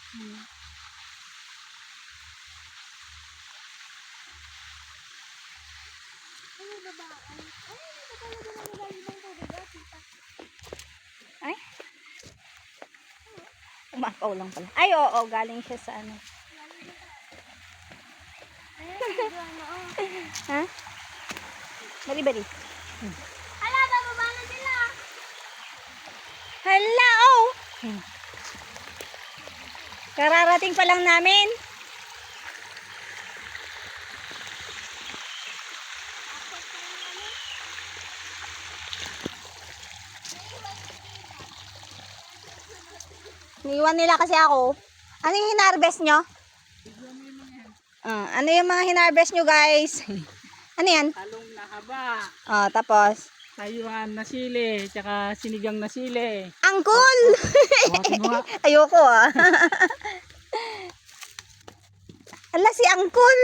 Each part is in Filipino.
Hmm. Ay, umapaw lang pala. Ay, oo, galing siya sa ano. Ha? Bali. Hala, bababa na sila. Hala, oh! Kararating pa lang namin. Niwan nila kasi ako. Ano yung hinarvest nyo? Ano yung mga hinarvest nyo, guys? Ano yan? Talong na haba. Tapos? Ayuan na sili, tsaka sinigang na sili. Angkol! Buhatin mo nga. Ayoko Ala, si Angkol!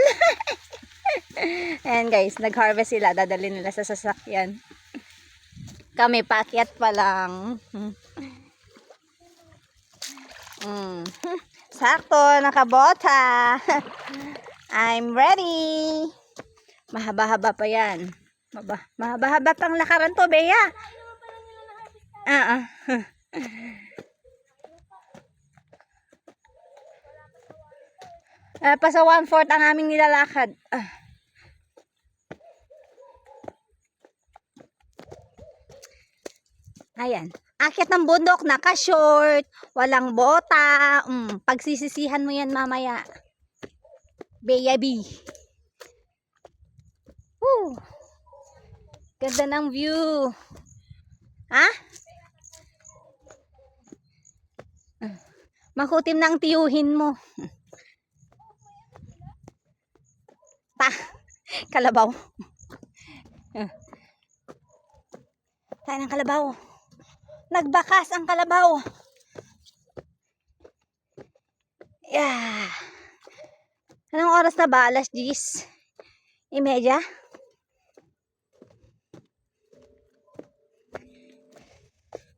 Ayan guys, nag-harvest sila. Dadalhin nila sa sasakyan. Kami, paakyat pa lang. Sakto, nakabota. I'm ready. Mahaba-haba pa yan. Mahaba-haba pang lakaran to, Bea. Pa sa 1/4 ang aming nilalakad. Ayan. Akyat ng bundok, naka-short, walang bota. Pagsisisihan mo yan mamaya. Bea B. Woo! Ganda ng view. Ha? Makutim na ang tiyuhin mo. Kalabaw. Tayo ng kalabaw. Nagbakas ang kalabaw. Yeah. Anong oras na ba? 10:30?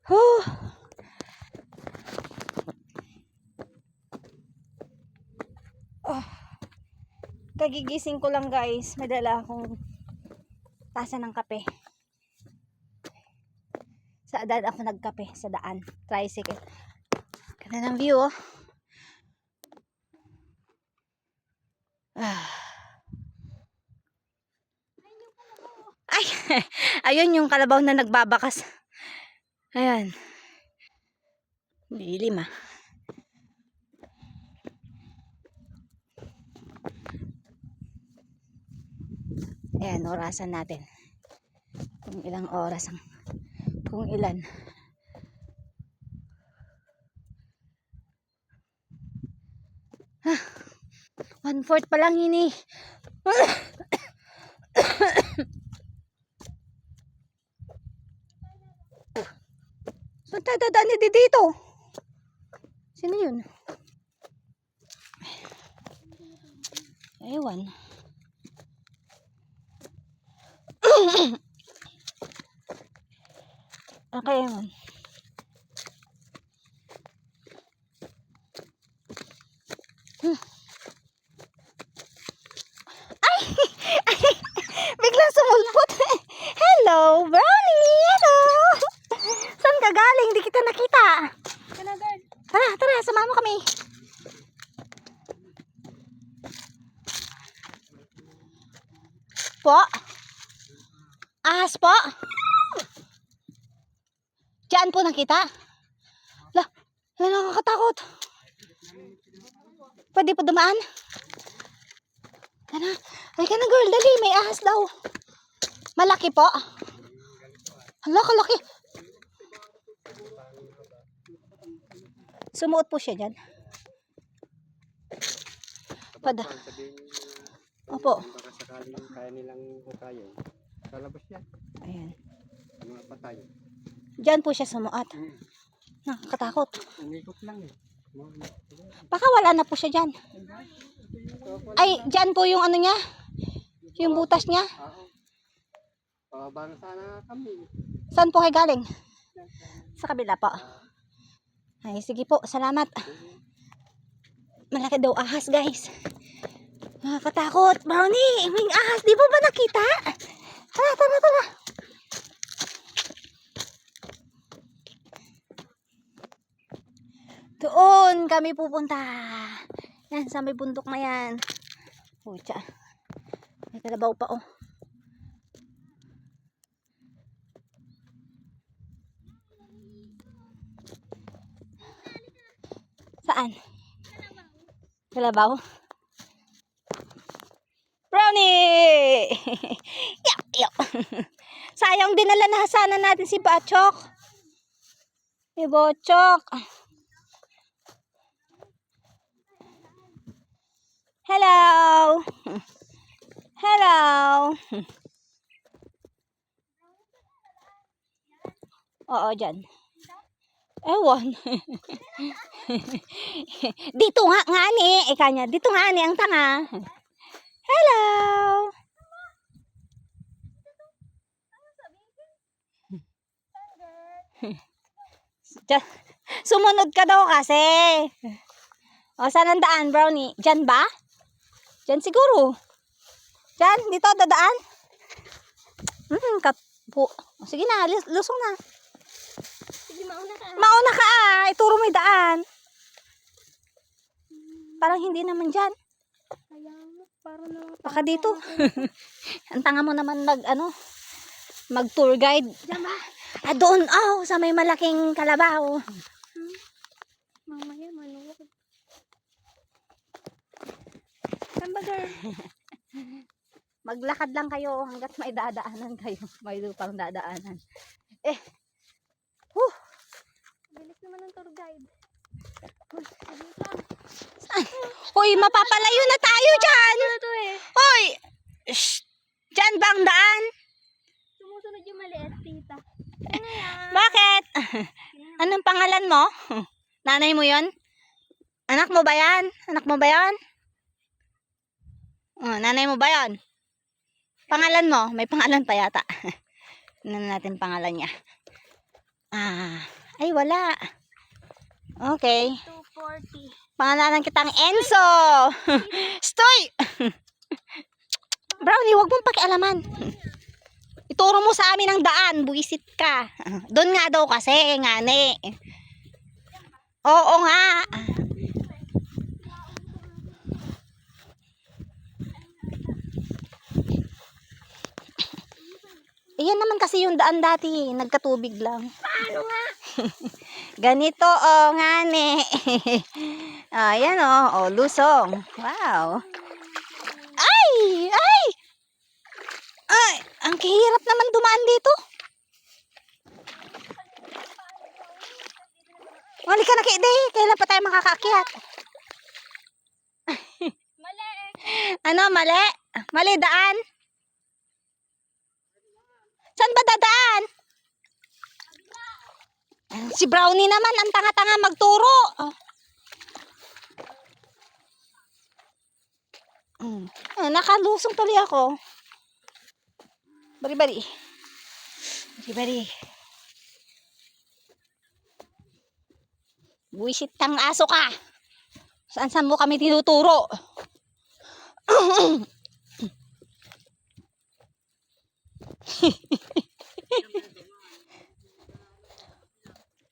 Oh. Kagigising ko lang guys. May dala akong tasa ng kape. Sa daan ako nagkape. Sa daan. Tricycle. Ganda ng view oh. Ay! Ayun yung kalabaw na nagbabakas. Ayan. Dilim ah. Ayan, orasan natin. Kung ilang oras ang kung ilan. Ah, 1/4 pa lang ini. Saan tayo dadaan dito? Sino yun? Ewan. Okay, ewan. Ay! Biglang sumulpot. Hello, Brownie! Hello! Saan ka galing? Hindi kita nakita. Tara, samahan mo kami. Po? Ahas po? Diyan po nakita? Nakakatakot. Pwede po dumaan? Halika na girl, dali. May ahas daw. Malaki po. Hala, kalaki. Sumuot po siya dyan. Opo. Baka sakaling kaya nilang hukayin. Kalabas yan. Ayan. Mga patay. Diyan po siya sumuot. Nakakatakot. Umikot lang eh. Baka wala na po siya dyan. Ay, dyan po yung ano niya. Yung butas niya. Pababa na sana kami. Saan po kayo galing? Sa kabila po. Ay, sige po. Salamat. Malaki daw ahas, guys. Nakakatakot. Brownie, may ahas. Di mo ba nakita? Tara, tara, tara. Doon kami pupunta. Yan, sa may bundok na yan. Pucha. May kalabaw pa, oh. Saan? Kalabaw? Brownie! Yak, yak. Sayang dinala na sana natin si Bachok. Si Bochok. Hello! Hello! Oo, dyan. Ewan. Dito nga ni. Ika niya. Dito nga ni ang tanga. Hello! Sumunod ka daw kasi. O, saan ang daan, Brownie? Diyan ba? Diyan siguro. Diyan, dito, dadaan. Katpo. O, sige na, lusong na. Sige, mauna ka. Mauna ka ah. Ituro mo yung daan. Parang hindi naman dyan. Kaya, parang naman. Baka dito. Ang tanga mo naman mag tour guide. Diyan ba? Ah, doon, oh, sa may malaking kalabaw. Mamaya, manuwag. Saan ba, girl? Maglakad lang kayo hanggat may dadaanan kayo. May lupang dadaanan. Bilis naman ng tour guide. Hoy, mapapalayo na tayo dyan. Ano to eh? Hoy! Shh! Dyan bang daan? Sumusunod yung maliit, tita. Ano yan? Bakit? Anong pangalan mo? Nanay mo yon? Anak mo ba yan? Anak mo ba yan? Oh, nanay mo ba yan? Pangalan mo? May pangalan pa yata. Ano natin pangalan niya? Ay wala. Okay. 240. Pangalanan kitang Enzo. Stoy! Brownie, wag mong pakialaman. Ituro mo sa amin ang daan. Buisit ka. Doon nga daw kasi, ngani. Oo nga. Iyan naman kasi yung daan dati. Nagkatubig lang. Paano nga? Ganito, oh, ngani. Ayan, oh, lusong. Wow. Ay! Ay! Ay! Ang kahirap naman dumaan dito. Wali ka na kide. Kailan pa tayo makakaakyat? Mali. Ano, mali? Mali daan? Saan ba dadaan? Si Brownie naman, ang tanga-tanga magturo. Nakalusong tuloy ako. Bari-bari. Bari-bari. Buwisit kang aso ka. Saan-saan mo kami tinuturo?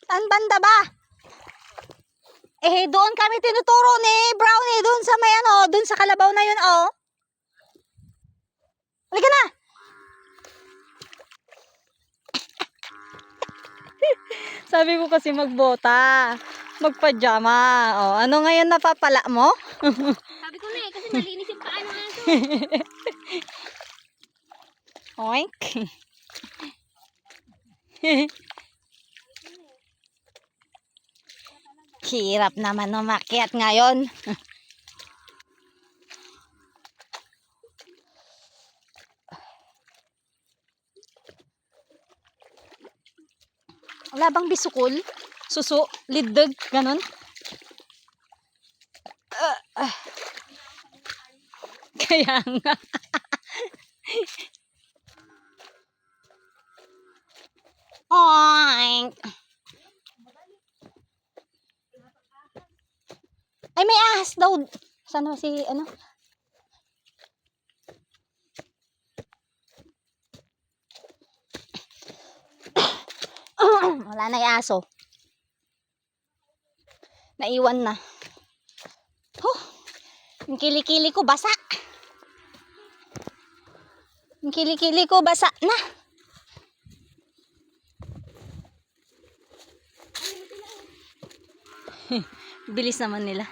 Saan banda ba? Doon kami tinuturo ni Brownie. Doon sa may doon sa kalabaw na yun, oh. Halika na. Sabi ko kasi magbota. Magpajama. Oh, ano ngayon napapala mo? Sabi ko na eh, kasi malinis yung paa ng aso. Oink. Hirap naman umakyat ngayon. Wala bang bisukol? Suso? Liddag? Ganon? Kaya nga. Oink. Ay, may ahas daw. Saan ba si, ano? Wala na yung aso. Naiwan na. Yung kilikili ko basa. Yung kilikili ko basa na. Bilis naman nila.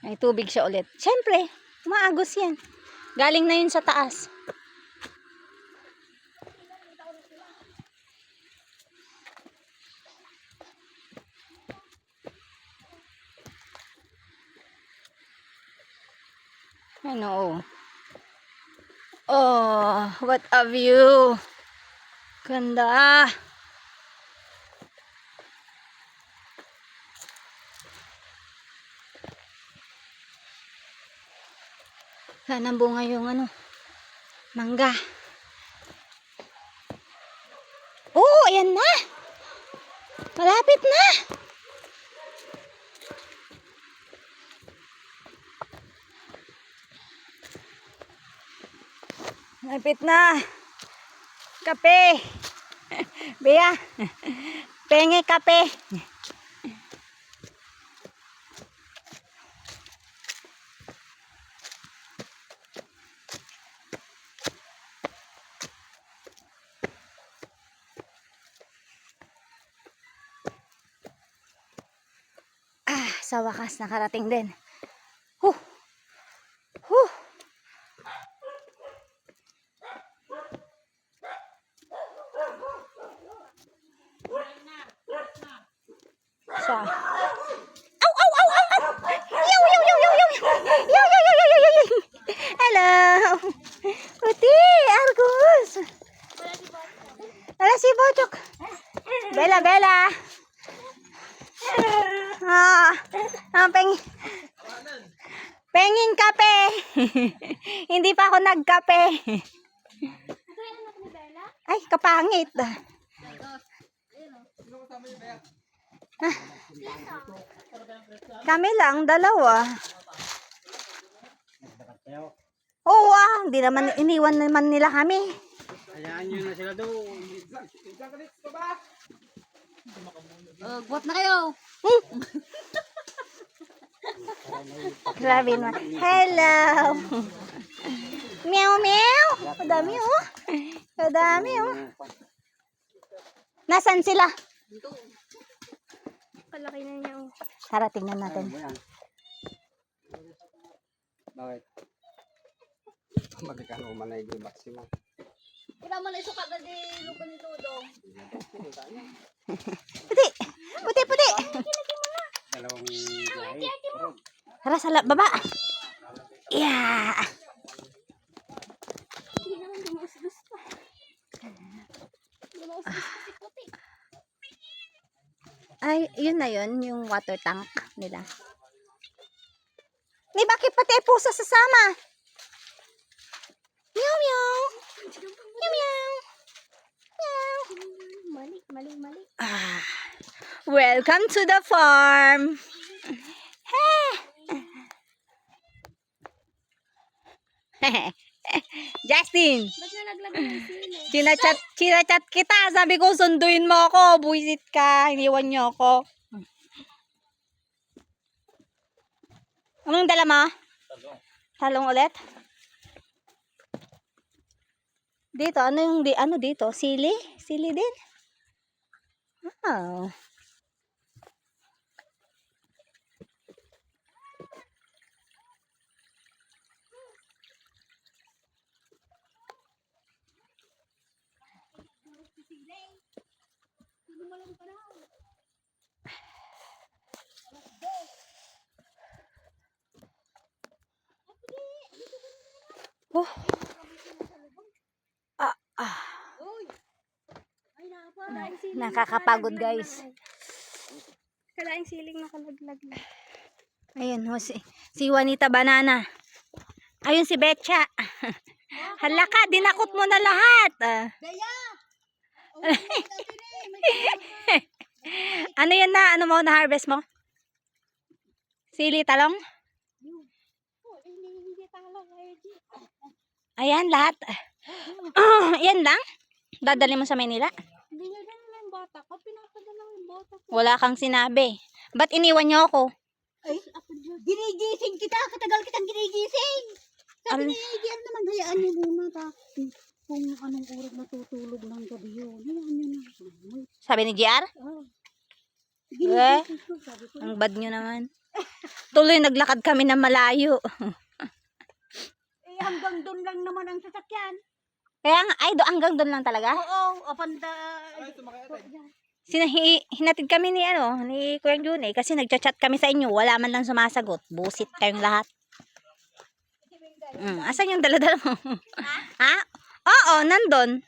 May tubig siya ulit. Siyempre, maagos yan. Galing na yun sa taas. Ano? Oh, what a view. Ganda. Sana bunga yung ano, mangga. Oh, ayan na. Malapit na. Malapit na. Kape. Bea. Penge kape. Sa wakas nakarating din. Huh. Huh. Sa. Au au au au au. Yo yo yo yo yo. Yo yo yo yo yo yo. Hello. Uti, Argus. Wala si Bocok. Bella Bella. Penging kape. Hindi pa ako nagkape. Ay, kapangit. Kami lang, dalawa. Oo, hindi naman, iniwan naman nila kami. Hayaan nyo na sila doon. Buhat na kayo. Grabe naman. Hello. Meow meow. Kadami oh. Kadami oh. Nasaan sila? Kalaki na niya. Tara, tingnan natin. Bakit? Magkano manay di maximum. Ikaw mo na isukat na di lupa ni Tudong. Puti. Puti, puti. Dalawang biyahe. Tara, sa baba. Yeah. Hindi naman dumausdos pa. Dumausdos pa si Puti. Ay, yun na yun, yung water tank nila. Ni, bakit pati pusa sasama? Meow, meow. Meow, meow. Meow. Mali. Welcome to the farm. Justin, Ba't na naglagay ng sili? chinachat kita. Sabi ko, sunduin mo ako. Buisit ka. Iniwan niyo ako. Anong dala mo? Talong ulit? Dito, ano dito? Sili? Sili din? Oh. Oh. Nakakapagod, guys. Kalaing siling nakalaglag na. Ayun, si Juanita Banana. Ayun si Betcha. Hala ka, dinakot mo na lahat. Ano yan na? Ano mo na harvest mo? Sili talong? Oh, hindi talang ay di. Ayan, lahat. Yan lang? Dadali mo sa Manila? Hindi niya na yung bata ko. Pinapadala ko yung bata ko. Wala kang sinabi. Ba't iniwan niyo ako? Ay, ako Diyos. Ginigising kita. Katagal kitang ginigising. Sabi Al- ni Iggy, naman, hayaan niyo muna ta. Kung anong oras natutulog ng gabi yun. Hayaan niyo na. Sabi ni JR? Oh. Eh, Ginigising ko. Sabi ko, ang bad nyo naman. Tuloy naglakad kami ng malayo. hanggang doon lang naman ang sasakyan. Kaya nga, ay, hanggang doon lang talaga. Oo, apanda. Hinatid kami ni Kuya June kasi nagchat-chat kami sa inyo. Wala man lang sumasagot. Busit kayong lahat. Asan yung dala-dala mo? Ha? Oo, nandun.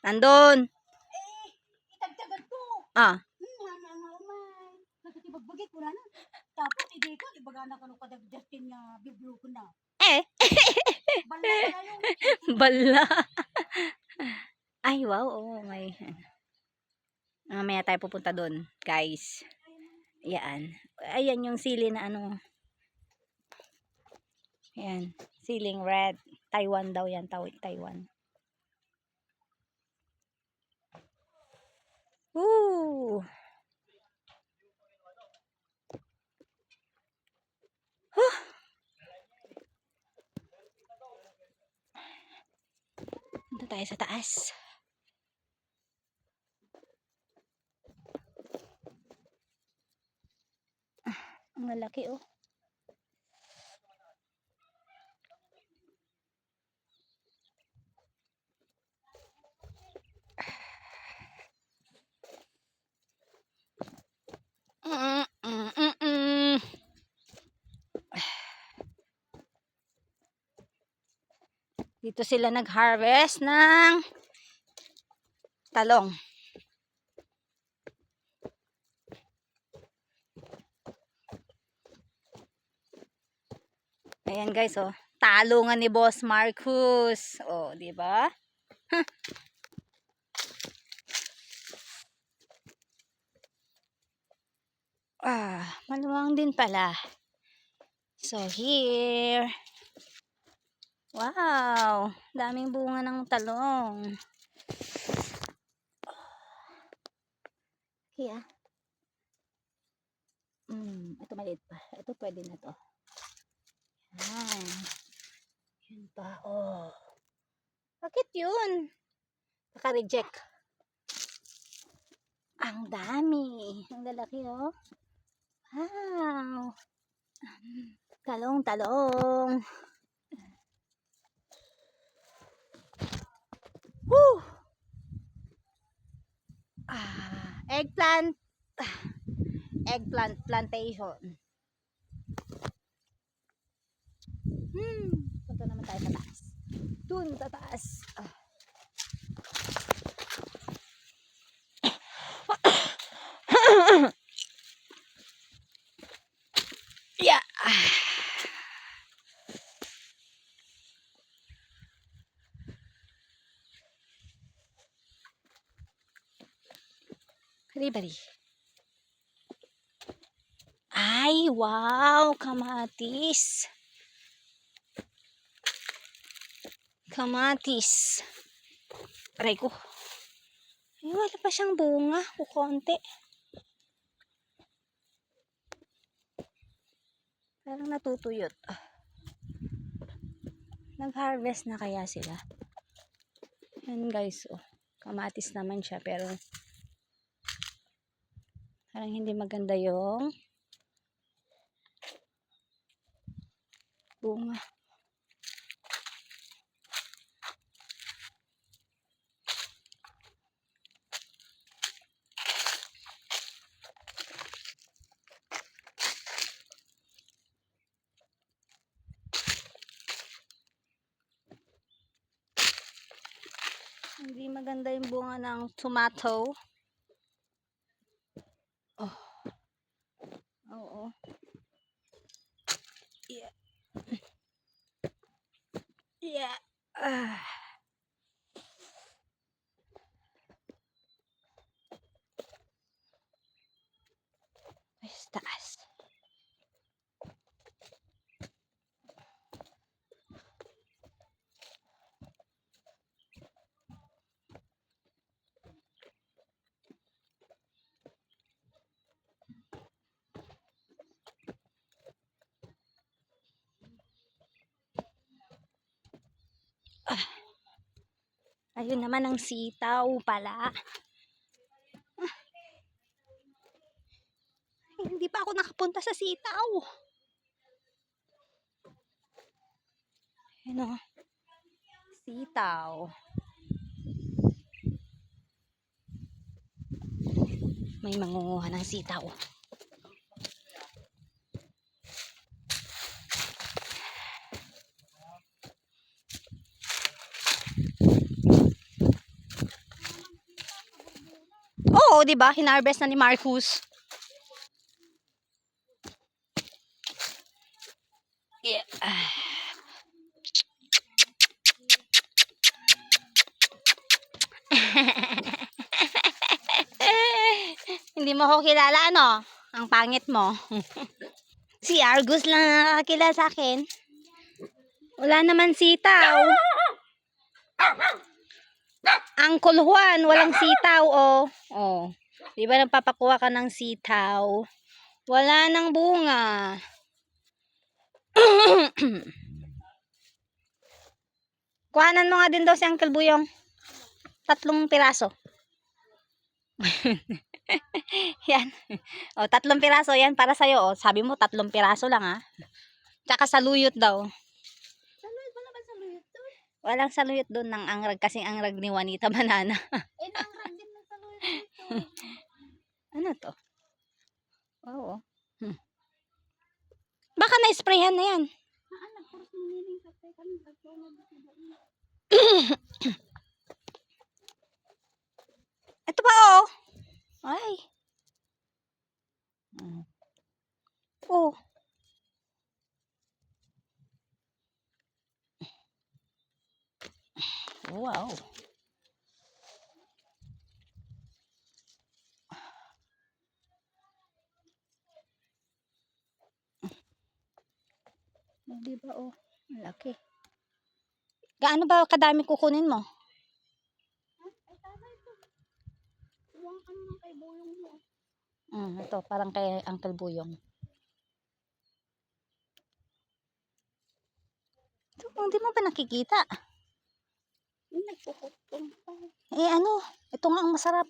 Nandun. Itagtagad ko. Ah. Nagkatibagbagit ko na. Tapos, hindi ko, ibaga na kanu kadag Justin nga biblo ko na. Eh. Bala na yun. Bala. Ay, wow. Oh, may. Mamaya tayo pupunta doon, guys. Yan. Ayan yung sili na Ayan. Siling red. Taiwan daw yan. Taiwan. Woo! Huh! Punta tayo sa taas. Ang lalaki oh. Dito sila nag-harvest ng talong. Ayan guys, oh. Talungan ni Boss Marcus. Oh, di ba? Huh. Maluwang din pala. So here. Wow, daming bunga ng talong. Kaya. Ito maliit pa. Ito pwede na to. Yan. Yun pa, oh. Bakit yun? Naka-reject. Ang dami. Ang lalaki, oh. Wow. Talong, talong. Woo! Eggplant. Eggplant plantation. Punta naman tayo sa taas. Dun sa taas. Yeah. Bari-bari. Ay, wow, kamatis. Kamatis. Aray ko. Ay, wala pa siyang bunga. Kukonti. Parang natutuyot. Nag-harvest na kaya sila. Yan guys, oh. Kamatis naman siya, pero parang hindi maganda yung bunga. Hindi maganda yung bunga ng tomato. Oh. Oo. Yeah. Yeah. Ay, taas. Ayun naman ang sitaw pala. Ay, hindi pa ako nakapunta sa sitaw. Ayun o. Sitaw. May mangunguha ng sitaw. Oo, di ba? Hinarvest na ni Marcus. Yeah. Hindi mo ako kilala, ano? Ang pangit mo. Si Argus lang nakakakilala sa akin. Wala naman sitaw. Uncle Juan, walang sitaw, oh. Oh. Di ba nagpapakuha ka ng sitaw? Wala nang bunga. Kuhanan mo nga din daw si Uncle Buyong. 3 piraso. Yan. O, 3 piraso. Yan para sa'yo. O, sabi mo 3 piraso lang, ha. Tsaka saluyot daw. Saluyot, wala ba saluyot doon? Walang saluyot doon ng angrag. Kasing angrag ni Juanita Banana. Nangrag din ng saluyot dito. Ano to? Oo. Baka na-sprayhan na yan. Anak, puros miniling kapay kami. Pagpulog sa doon. Ito pa, oh. Ay. Oh. Wow. Di ba, oh. Malaki. Gaano ba kadami kukunin mo? Ay, tama ito. Huwag ka naman kay Boyong mo. Ito, parang kay Uncle Buyong. Ito, hindi mo ba nakikita? Nagpuputong pa. Eh, ano? Ito nga ang masarap.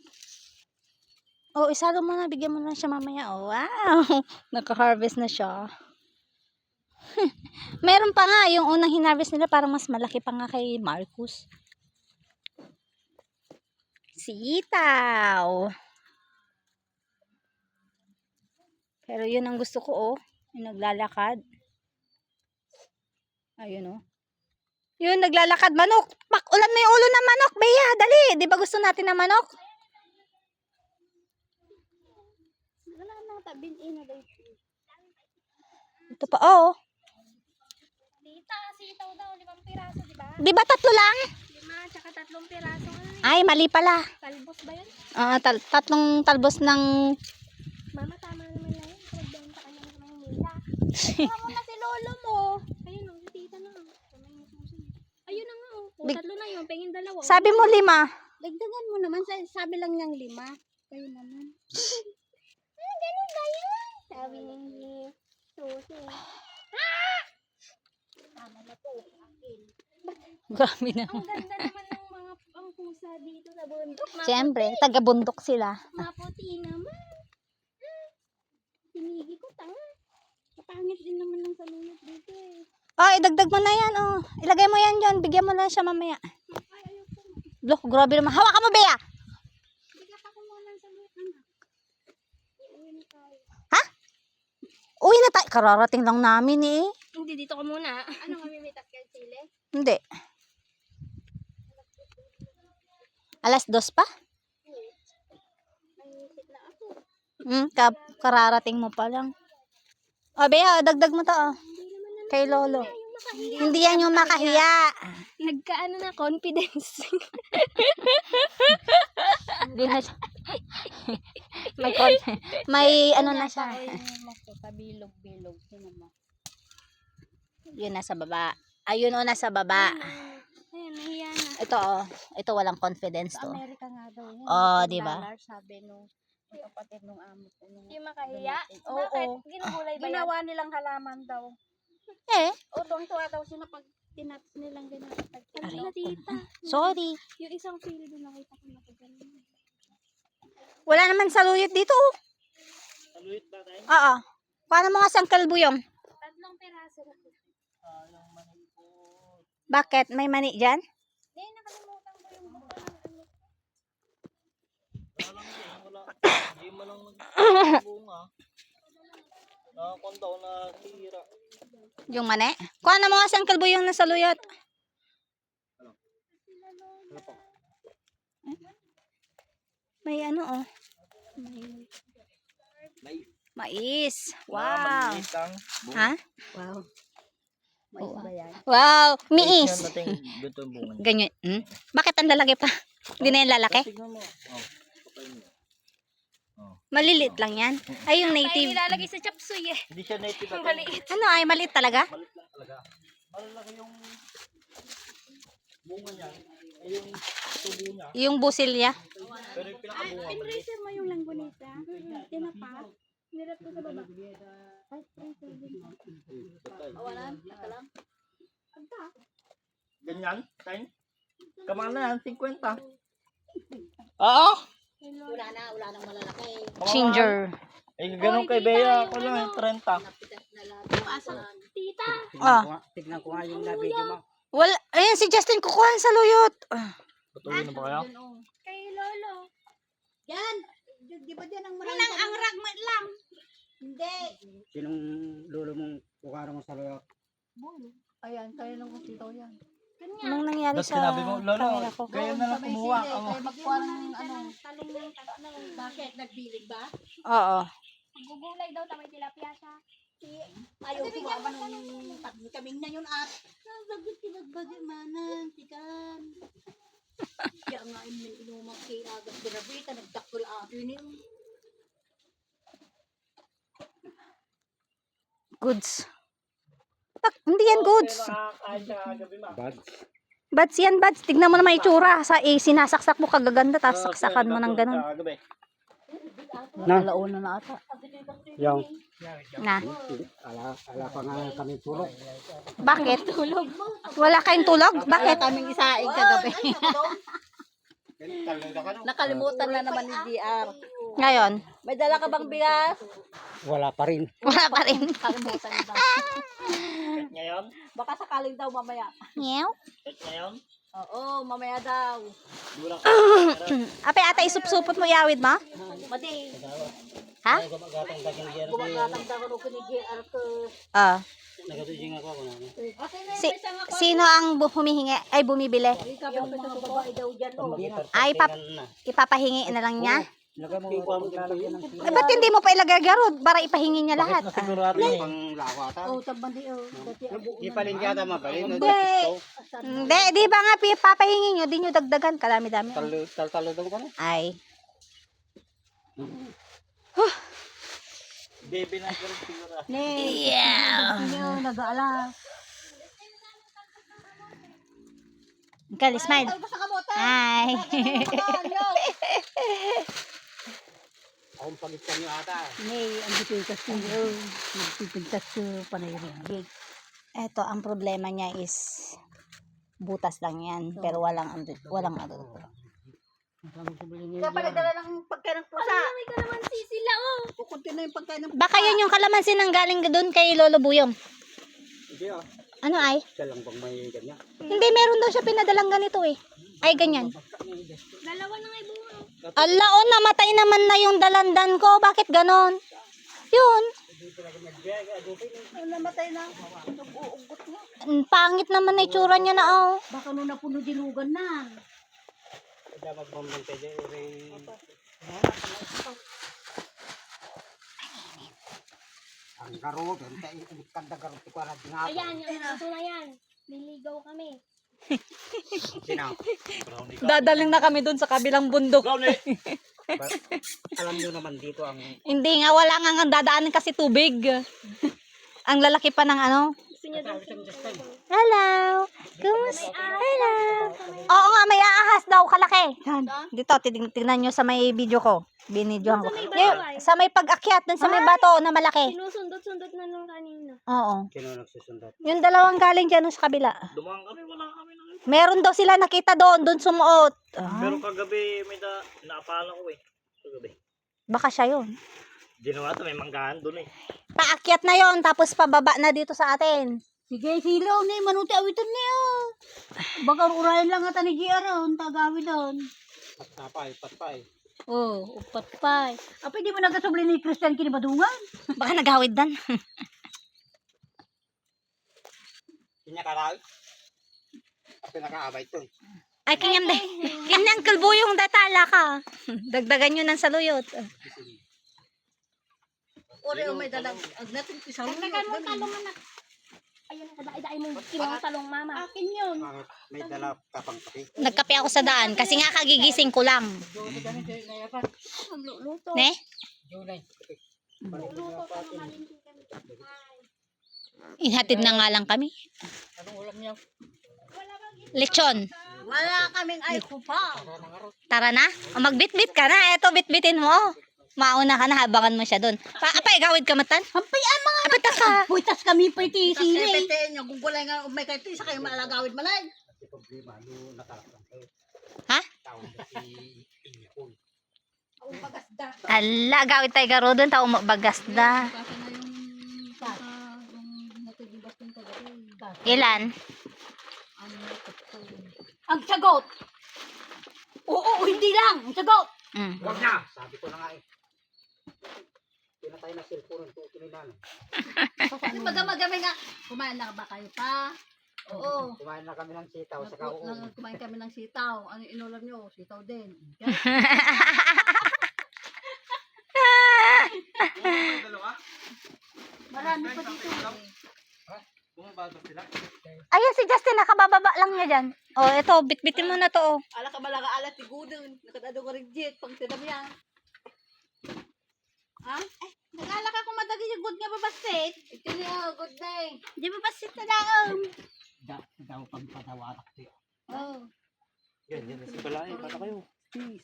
Oh, isalo mo na. Bigyan mo na siya mamaya. Oh, wow! Naka-harvest na siya. Meron pa nga. Yung unang hinarvest nila parang mas malaki pa nga kay Marcus. Sitaw! Pero yun ang gusto ko, oh. Yung naglalakad. Ayun, oh. Yun, naglalakad. Manok! Pakulan mo yung ulo ng manok, Bea. Dali! Di ba gusto natin ng manok? Wala na, tabin ina dito. Ito pa, oh. Tita, sitaw daw, 5 piraso, di ba? Di ba 3 lang? 5, tsaka 3 piraso. Ay, mali pala. Talbos ba yun? Tatlong talbos ng... Mama, tama naman lang yun. Nagbenta ka lang sa Maynila. Tama na si lolo mo. Ayun o, si tita na. Ayun na nga o. Big- 3 na yun, pengin 2. Sabi mo 5. Dagdagan mo naman, sabi lang niyang 5. Kayo naman. Ganun ba yun? Sabi ni Susi. Tama na po, akin. Grabe na. Ang ganda naman ng mga ang pusa dito sa bundok. Siyempre, taga-bundok sila. Maputi naman. Pinigi ko, tanga. Kapangit din naman ng saluyot dito eh. Oh, idagdag mo na yan, oh. Ilagay mo yan dyan. Bigyan mo na siya mamaya. Ay, ayoko na. Look, grabe naman. Hawakan mo, Bea! Bigla pa ko muna ng saluyot, anak. Uuwi na tayo. Ha? Uwi na tayo. Kararating lang namin, eh. Hindi, dito ka muna. Ano, mamimitas kayo sili? Hindi. 2:00 pa? Nangisip na ako. Kararating mo pa lang. Oh, Bea, dagdag mo to, oh. Kay Lolo. Hindi yan yung makahiya. Nagkaano na confidence. Hindi na siya. may ano na siya. Sa bilog-bilog. Sino mo? Yun, nasa baba. Ayun, oh, nasa baba. Ayun, nahiya na. Ito, oh. Ito, walang confidence Sa to. Amerika nga daw yun. Oh, $10, diba? Sabi nung kapatid nung amo ko. Hindi makahiya? Oo. Bakit? Ginugulay ba yan? Ginawa nilang halaman daw. Eh, O, tuwang-tuwa daw sila pag tinatas nilang ganun. Aray Ano na ko. tita? Sorry. Yung isang fili doon nakita ko nakaganon. Wala naman saluyot dito. Oh. Saluyot ba tayo? Oo. Paano mo nga sangkal buyong? 3 peraso lang. Bakit? May mani dyan? Eh, nakalimutan ko yung buka ng ano. Hindi mo lang bunga. Nakakontaw na tira. Yung mani? Kuha mo nga sangkal buyong na saluyot. May ano oh. Mais. Wow. Ha? Wow. Mais ba yan? Wow. Mais. Dito yung bunga niya. Ganyan. Bakit ang lalaki pa? Hindi na yung lalaki? Tignan mo. Oh. Maliliit lang yan. Ay, yung May native. nilalagay sa chapsuy eh. Hindi siya native Ang at maliit. Ano ay, maliit talaga? malit lang talaga. Malaki yung bunga niya. Ay yung tubo niya. Yung busil niya. Pero yung pinakabunga maliit. Pinracer mo yung langgunita. Tinapa. Nilap ko sa baba. Ay, Awalan, nakalam. Ganyan? Time? Kamana yan, 50. Oo? Wala nang malalaki. Ginger. Eh, ganun kay Bea. Ako lang, 30. Napitas na lahat. tita. Ah. Tignan ko nga yung na-video mo. Wala. Ayan, si Justin kukuha ng saluyot. Patuloy na ba kayo? Kay Lolo. Yan! Di ba dyan ang maraming Ang ragmat lang. Hindi. Sinong lolo mong kukaroon mo sa loyo? Ayan, kaya lang kung sitaw yan. Anong nangyari Tapos sa sinabi mo, Lolo, camera ko? kayo na lang kumuha. Kaya magkuha ng ano. Talong ng tatlo. Bakit? Nagbilig ba? Oo. Gugulay daw tamay tilapia siya. Ayaw sumama nung kaming na yun at nasagot pinagbagamanan, tikan. Kaya nga inumak kay agad binabita, nagdakol akin yun. Goods. Hindi yan goods. Buds. Bads yan, bads. Tignan mo naman itsura. Sinasaksak mo kagaganda, tapos saksakan mo ng ganun. Alauna na ata. Yung, Na. ala pa nga kami tulog. Bakit? Wala kayong tulog? Bakit? Kaming isaing kagabi. Nakalimutan na naman ni DR. Ngayon, May dala ka bang bigas? Wala pa rin. wala pa rin. Kalimutan daw. Ngayon? Baka sakaling daw mamaya. Meow. Ngayon? Oo, mamaya daw. Ape, ata isup-supot mo, iawid mo? Madi. Ha? Bumagatang daw ko ni JR ko. Ah. Nagatujing ako na. Sino ang humihingi? Ay, bumibili? Yung mga babae daw dyan. Oh. Ay, ipapahingi na lang niya? Lagay mo lalagyan ng Eh, ba't hindi mo pa ilagay garod para ipahingi niya lahat? Sigurado yun. pang lawa ata. Oh, tabandi oh. Ipalin ka ata mabalin. Hindi, di ba nga papahingi nyo, di nyo dagdagan, kalami-dami. Talo daw ka na. Ay. Baby na ko rin sigurado. Yeah. Yung nag-aala. Kali, smile. Basta kamote. Hi. Akong pagitan nyo ata. May ang dipintas niyo. Nagpipintas ko panayrig. Eto, ang problema niya is butas lang yan, pero walang ano. Kaya pala dala ng pagkain ng pusa. May kalamansi sila oh. Kukunti na yung pagkain ng Baka yan yung kalamansi nang galing doon kay Lolo Buyong. Hindi ah. Ano ay? Siya lang bang may ganyan? Hindi, meron daw siya pinadalang ganito eh. Ay, ganyan. Dalawa na nga bunga. Ala, oh, namatay naman na yung dalandan ko. Bakit ganon? Yun. namatay na. Nag-uugot na. Pangit naman na itsura niya na, oh. Baka nung napuno dilugan na. Kaya magbambang kayo rin. Ang garo, kanda garo ko na dinako. Ayan, ito na yan. Niligaw kami. Sinaw. Dadaling na kami doon sa kabilang bundok. Alam nyo naman dito ang Hindi nga, wala nga dadaanan kasi tubig. Ang lalaki pa ng ano. niya daw siya. Hello. Kumusta? Hello. Oo nga, may aahas daw kalaki. Yan. Dito, tignan nyo sa may video ko. Binidyohan ko. Sa may pag-akyat, dun sa may bato na malaki. Sinusundot-sundot na nung kanina. Oo. Sino nagsusundot? Yung dalawang galing dyan sa kabila. Dumaan kami, wala kami na. Meron daw sila nakita doon sumuot. Pero kagabi may naapala ko eh. Kagabi. Baka siya yun. Ginawa to, may manggahan doon eh. Paakyat na yon tapos pababa na dito sa atin. Sige, silaw na yung manuti awitan niya. Baka urayan lang ata ni GR ang tagawi doon. Patpay. Oh, upatpay. Apa hindi mo nagasubli ni Christian kinibadungan? Baka naghawid dan. Kinakaral? Pinakaabay ito. Ay, kanyang de. Kanyang kalbuyong datala ka. Dagdagan nyo ng saluyot. Ore o may dalang agnatin isang Dagdagan mo talong anak. Ayun, kadai-dai mo kinong talong mama. akin yun. May dala kapang pati. Nagkape ako sa daan kasi nga kagigising ko lang. Luto. Ne? Luto ka ng malinti kami. Inhatid na nga lang kami. Anong ulam niyo? Lechon. Wala kaming ay kupa. Tara na. O, magbitbit ka na. Eto, bitbitin mo. Mauna ka na, habangan mo siya doon. Apay, gawid ka matan? Hampay ang mga Apay, taka. puitas kami pa iti sili. Kasi nyo, kung gulay nga may kayo sa kayo malagawid malay. Ha? Ang bagasda. Ala, gawid tayo garo doon. Tao bagasda. Ilan? Ang sagot. Oo, hindi lang. Ang sagot. Mm. Huwag na! Sabi ko na nga eh. Pinatay na cellphone ng tutuloy na. Kasi magamagami nga. Kumain na ba kayo pa? Oo. Kumain na kami ng sitaw sa kauong. Kumain kami ng sitaw. Ano inulam nyo? Sitaw din. Marami pa dito. Bumabagos sila. Ayan si Justin, nakabababa lang niya dyan. Oh, ito, bitbitin mo na to. Oh. Ala ka malaga alat ti gudon. Nakadado ka rin jet. Pag tinam yan. Ha? Nag-ala ka kung madagi yung good nga babasit. Ito niya, good day. Di babasit na lang. Daw pagpatawarak siya. Oh. Yan. Balay, bata kayo.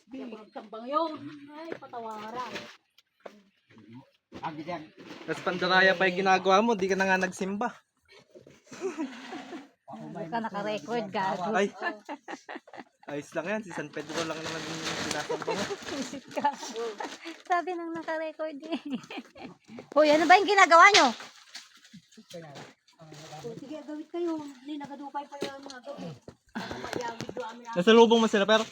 Di ako nagtambang yun. Ay, patawaran. Agi yan. Tapos pandaraya pa yung ginagawa mo, di ka na nga nagsimba. Hindi ka naka-record, gago. Ay, ayos lang yan. Si San Pedro lang naman yung sinasamba mo. Sabi nang naka-record eh. Hoy, ano ba yung ginagawa nyo? Sige, gawit kayo. Hindi, nagadupay pa yung mga gawit. Nasa lubong mo sila, pero...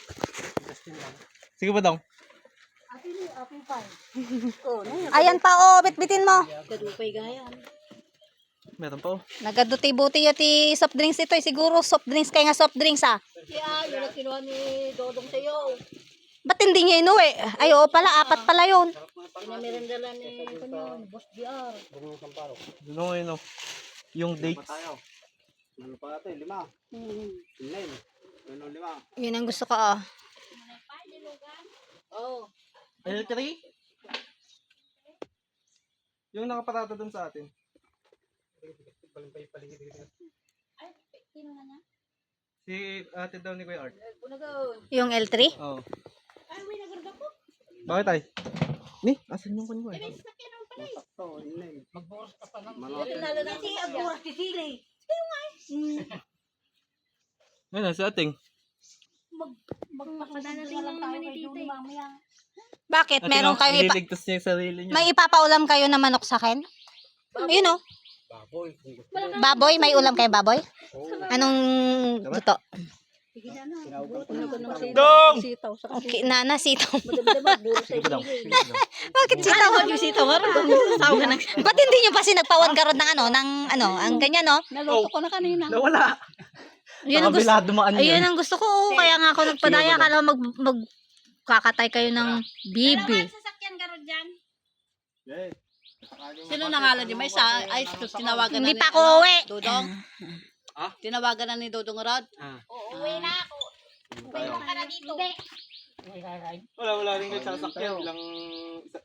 Sige ba daw? Atin pa. Oh, Ayan pa, oh, bitbitin mo. nagadupay gayan. Meron pa oh. Nagaduti-buti yati soft drinks ito. Siguro soft drinks kaya nga soft drinks ah. Kaya, yun ang kinuha ni Dodong sa'yo. Ba't hindi niya inuwi? Ay, oo pala, apat pala yun. Pinamirandala ni Boss DR. Ano yun oh. Yung dates. Ano pa ito? 5. 9. Ano 5? Yun ang gusto ko ah. Oh. Ay, 3? Yung nakaparada dun sa atin. Si ate daw ni Kuya Art. Yung L3? Oo. Bakit ay? Ni, asan yung kanyo eh? Magbukas ka pa ng Tinalo na si Aburas si Sili. Ano, sa ating? Magpapadating lang tayo kay Juni mamaya. Bakit? Meron kayong Ililigtas niya yung sarili niya. may ipapaulam kayo na manok sa akin? Ayun oh. baboy. Baboy, may ulam kayo baboy? Anong luto? Dong! Okay, nana, sitaw. Sige ba daw? Bakit sitaw? Ba't hindi nyo pa sinagpawan garod ng ang ganyan no? Naluto ko na kanina. Nawala. Yun ang gusto, Nakabila, dumaan ayun yun. ang gusto ko. Kaya nga ako nagpadaya. Kala magkakatay kayo ng bibi. Sasakyan ka ron dyan. Sino nangalan niyo? May sa ay tinawagan na Hindi ni pa ako uwi. Dodong. Tinawagan na ni Dodong Rod. Uuwi na ako. Uwi ka na dito. Wala rin kayo sasakyan.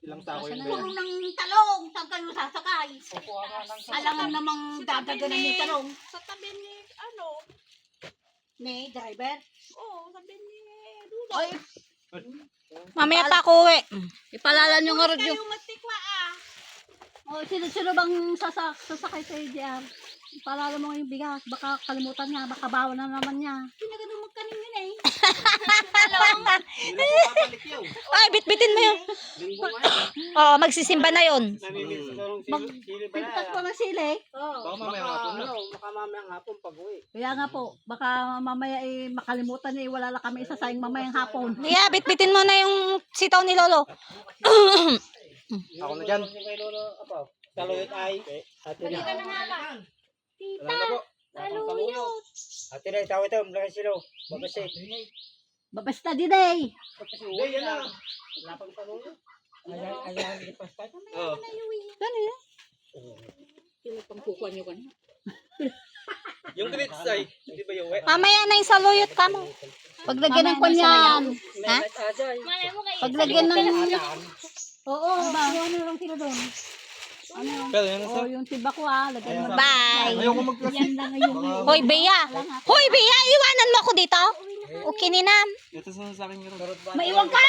Ilang sako yun. Puro ng talong. Saan kayo sasakay? Alangan namang dadaganan yung talong. Sa tabi ni, Ni, driver. sabi ni Dudo. Ay, Mamaya pa ako uwi. ipalala nyo nga radyo. Kayo magtikwa ah. Sino bang sasakay sa JR? Ipalala mo yung bigas. Baka kalimutan niya. Baka bawa na naman niya. Pinagano magkanin yun eh. Hindi na po babalik yun. Ay, bitbitin mo yun. Linggo nga yun. Oo, magsisimba na yun. Namimiss ko ng sili ba Pintas na? mo ng sili. Baka mamaya hapon na. Baka mamaya hapon pag-uwi. Kaya nga po. Baka mamaya makalimutan niya. Wala lang kami isasayang mamayang hapon. Yeah, bitbitin mo na yung sitaw ni Lolo. Ako na dyan. Saluyot ay. Ate na. Salamat po. Saluyot. Ate na, tawag ito. Malaki silo. Babasit. Babasta din eh. Hindi, yan na. Wala pang saluyot. Ayan, lipas pa. Oo. Sino pang kukuha niyo ka na? Yung grits ay, hindi ba yung wet? Mamaya na yung saluyot ka mo. Paglagyan ng kanyan. Ha? Malay mo kayo. Paglagyan ng... Oo, ano lang sila doon? Pero yan na Oo, yung tiba ko lagyan mo. Bye. Ayoko mag-plastic. Yan lang yung... Hoy, Bea. Hoy, Bea, iwanan mo ako dito. Okay, Ninam. Ito sa akin yun. Maiwan ka!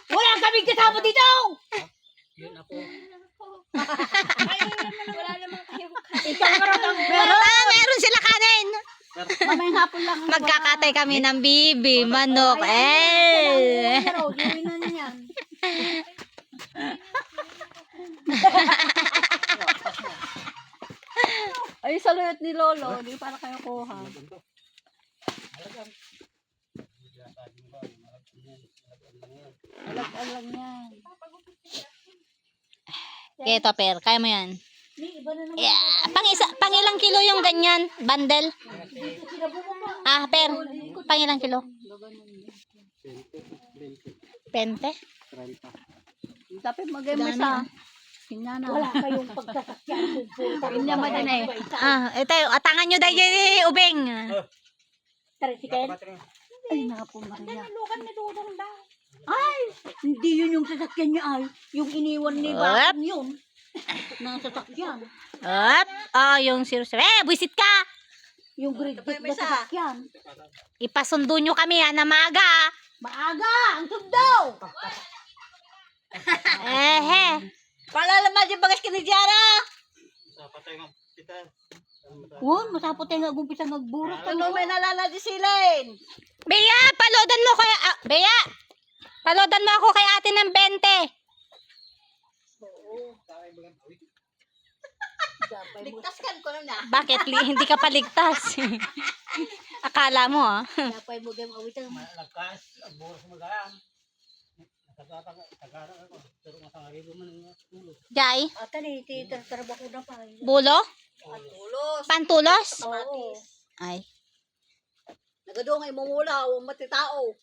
Wala kaming kasama dito! Wala naman kayo. Ikaw ka rin ang Meron sila kanin. mamayang hapon lang. Magkakatay kami ng bibi, manok. Eh. Gawin na niyan. Ay, saluyot ni Lolo. Hindi pa na kayo kuha. Alag-alag yan. Okay, Topper, kaya mo yan. Yeah. Pang ilang kilo yung ganyan, bundle? Ah, Per, pang ilang kilo? 20? Tapi mag-emesa. Kanya na. Wala kayong pagkasakyan. Kanya ba din eh. Ah, ito, atangan nyo dahil yung ubing. Tricycle? Ay, napo Maria. Ay, hindi yun yung sasakyan niya ay. Yung iniwan ni Bakang yun. Nasa sasakyan. Up. Oh, yung 07. Buisit ka. Yung grade 8 na sasakyan. Ipasundo nyo kami na maaga. Maaga! Ang sundo! Palalaman yung bagas kinidyara. Masapot tayo nag-umpisa magburot. Ano may nalala di silin? Bea, palodan mo kaya... Bea, palodan mo ako kay ate ng 20. Ligtaskan ko na. Bakit? Hindi ka paligtas. Akala mo, ah. Napay mo game awitan. Lakas, ang buras magalang. Tagarang ako. Pero masangaribo man ang ulo. Jai, Ata ni titartarba ko na pa. bulo, Tulos. pantulos. Oo. Ay, Nagadong ay mamula o matitao.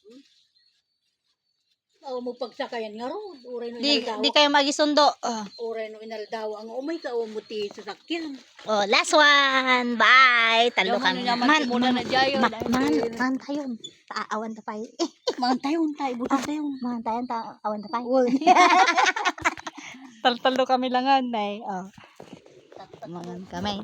O mo pagsakayan nga ro. Uray no di inaldaw. kayo magisundo. Uray no inaldaw ang umay ka o muti sa sakyan. Oh, last one. Bye. Talo ka. Muna na jayo. Man tayo. Taawan ta pay. Man tayo. Buta tayo. Man tayo taawan ta pay. Talo kami langan, nay. Oh. Mangan kami.